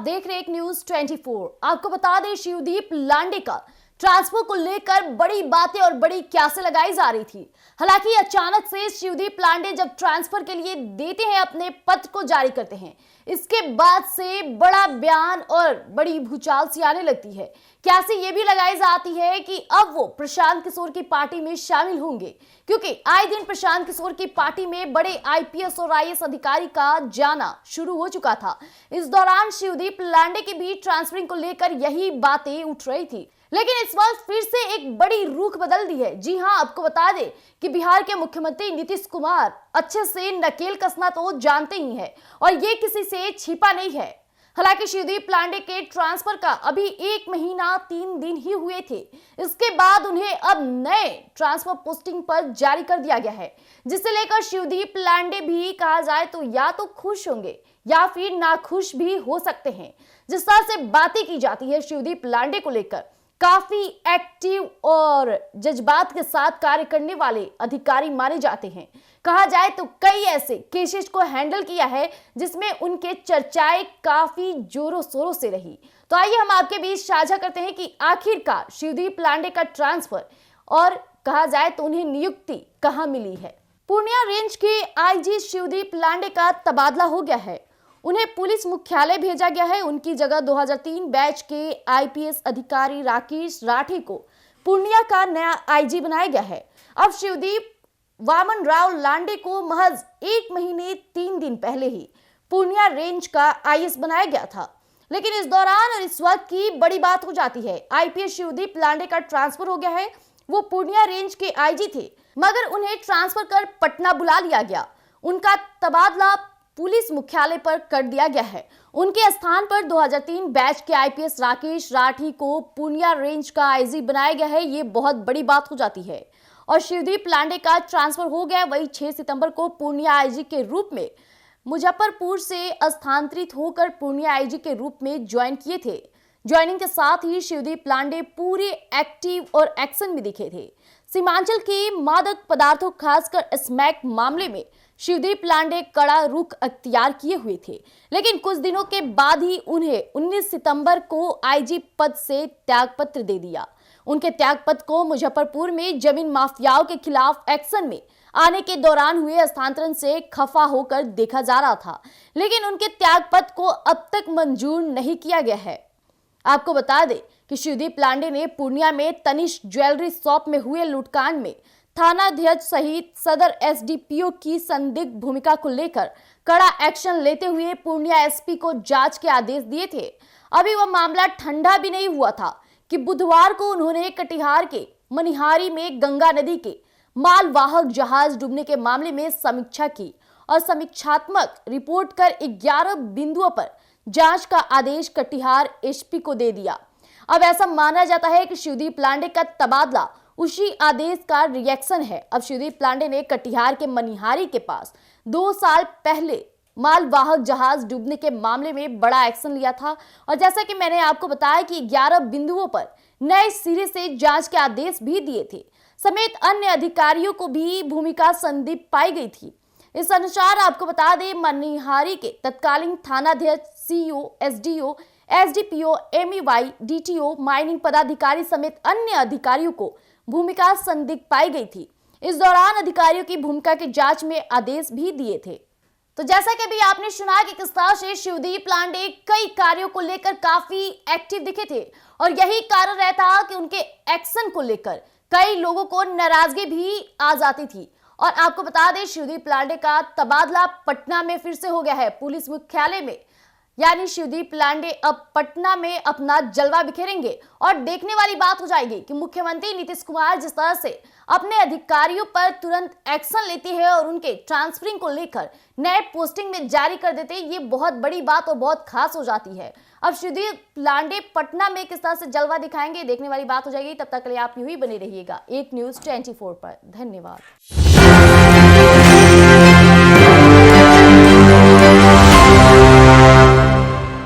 देख रहे एक न्यूज 24। आपको बता दें, शिवदीप लांडे का ट्रांसफर को लेकर बड़ी बातें और बड़ी क्यासें लगाई जा रही थी। हालांकि अचानक से शिवदीप लांडे जब ट्रांसफर के लिए देते हैं, अपने पत्र को जारी करते हैं, इसके बाद से बड़ा बयान और बड़ी भूचाल सी आने लगती है। क्यासें ये भी लगाई जाती है कि अब वो प्रशांत किशोर की पार्टी में शामिल होंगे, क्योंकि आए दिन प्रशांत किशोर की पार्टी में बड़े आईपीएस और आईएएस अधिकारी का जाना शुरू हो चुका था। इस दौरान शिवदीप लांडे की भी ट्रांसफरिंग को लेकर यही बातें उठ रही थी, लेकिन इस वक्त फिर से एक बड़ी रुख बदल दी है। जी हां, आपको बता दें कि बिहार के मुख्यमंत्री नीतीश कुमार अच्छे से नकेल कसना तो जानते ही हैं और ये किसी से छिपा नहीं है। हालांकि शिवदीप लांडे के ट्रांसफर का अभी 1 महीना 3 दिन ही हुए थे। इसके बाद उन्हें अब नए ट्रांसफर पोस्टिंग पर जारी कर दिया गया है, जिसे लेकर शिवदीप लांडे भी कहा जाए तो या तो खुश होंगे या फिर नाखुश भी हो सकते हैं। जिस तरह से बातें की जाती है शिवदीप लांडे को लेकर, काफी एक्टिव और जज्बात के साथ कार्य करने वाले अधिकारी माने जाते हैं। कहा जाए तो कई ऐसे केसेस को हैंडल किया है जिसमें उनके चर्चाएं काफी जोरों शोरों से रही। तो आइए हम आपके बीच साझा करते हैं कि आखिरकार शिवदीप लांडे का ट्रांसफर और कहा जाए तो उन्हें नियुक्ति कहां मिली है। पूर्णिया रेंज के आईजी शिवदीप लांडे का तबादला हो गया है। उन्हें पुलिस मुख्यालय भेजा गया है। उनकी जगह 2003 बैच के आईपीएस अधिकारी राकेश राठी को पूर्णिया का नया आईजी बनाया गया है। अब शिवदीप वामन राव लांडे को महज 1 महीने 3 दिन पहले ही पूर्णिया रेंज का आईएएस बनाया गया था, लेकिन इस दौरान और इस वक्त की बड़ी बात हो जाती है। आईपीएस शिवदीप लांडे का ट्रांसफर हो गया है। वो पूर्णिया रेंज के आईजी थे, मगर उन्हें ट्रांसफर कर पटना बुला लिया गया। उनका तबादला पुलिस मुख्यालय पर कर दिया गया है। उनके स्थान पर 2003 बैच के आईपीएस राकेश राठी को पूर्णिया रेंज का आईजी बनाया गया है। ये बहुत बड़ी बात हो जाती है और शिवदीप लांडे का ट्रांसफर हो गया। वही 6 सितंबर को पूर्णिया आईजी के रूप में मुजफ्फरपुर से स्थानांतरित होकर पूर्णिया आईजी के रूप में ज्वाइन किए थे। ज्वाइनिंग के साथ ही शिवदीप लांडे पूरे एक्टिव और एक्शन में दिखे थे। सीमांचल के मादक पदार्थों खासकर स्मैक मामले में शिवदीप लांडे कड़ा रुख अख्तियार किए हुए थे, लेकिन कुछ दिनों के बाद ही उन्हें 19 सितंबर को आईजी पद से त्यागपत्र दे दिया। उनके त्यागपत्र को मुजफ्फरपुर में जमीन माफियाओं के खिलाफ एक्शन में आने के दौरान हुए हस्तांतरण से खफा होकर देखा जा रहा था, लेकिन उनके त्यागपत्र को अब तक मंजूर नहीं किया गया है। आपको बता दें कि शिवदीप लांडे ने पूर्णिया में तनिष्क ज्वेलरी शॉप में हुए लूटकांड में थानाध्यक्ष सहित सदर एसडीपीओ की संदिग्ध भूमिका को लेकर कड़ा एक्शन लेते हुए पूर्णिया एसपी को जांच के आदेश दिए थे। अभी वह मामला ठंडा भी नहीं हुआ था कि बुधवार को उन्होंने कटिहार के मनिहारी में गंगा नदी के मालवाहक जहाज डूबने के मामले में समीक्षा की और समीक्षात्मक रिपोर्ट कर 11 बिंदुओं पर जांच का आदेश कटिहार एसपी को दे दिया। अब ऐसा माना जाता है कि शिवदीप लांडे का तबादला उसी आदेश का रिएक्शन है। अब शिवदीप लांडे ने कटिहार के मनिहारी के पास 2 साल पहले मालवाहक जहाज डूबने के मामले में बड़ा एक्शन लिया था और जैसा कि मैंने आपको बताया कि 11 बिंदुओं पर नए सिरे से जांच के आदेश भी दिए थे, समेत अन्य अधिकारियों को भी भूमिका संदिग्ध पाई गई थी। इस अनुसार आपको बता दें, मनिहारी के तत्कालीन थानाध्यक्ष, CEO, SDO, SDPO, MEY, DTO, mining पदाधिकारी समेत अन्य अधिकारियों को भूमिका संदिग्ध पाई गई थी। इस दौरान अधिकारियों की भूमिका की जांच में आदेश भी दिए थे। तो जैसा कि अभी आपने सुना कि किस तरह से शिवदीप लांडे कई कार्यों को लेकर काफी एक्टिव दिखे थे और यही कारण रहता कि उनके एक्शन को लेकर कई लोगों को नाराजगी भी आ जाती थी। और आपको बता दें, शिवदीप लांडे का तबादला पटना में फिर से हो गया है, पुलिस मुख्यालय में। यानी शिवदीप लांडे अब पटना में अपना जलवा बिखेरेंगे और देखने वाली बात हो जाएगी कि मुख्यमंत्री नीतीश कुमार जिस तरह से अपने अधिकारियों पर तुरंत एक्शन लेते हैं और उनके ट्रांसफरिंग को लेकर नए पोस्टिंग में जारी कर देते हैं, ये बहुत बड़ी बात और बहुत खास हो जाती है। अब शिवदीप लांडे पटना में किस तरह से जलवा दिखाएंगे, देखने वाली बात हो जाएगी। तब तक के लिए आप यूं ही बने रहिएगा एक न्यूज 24 पर। धन्यवाद।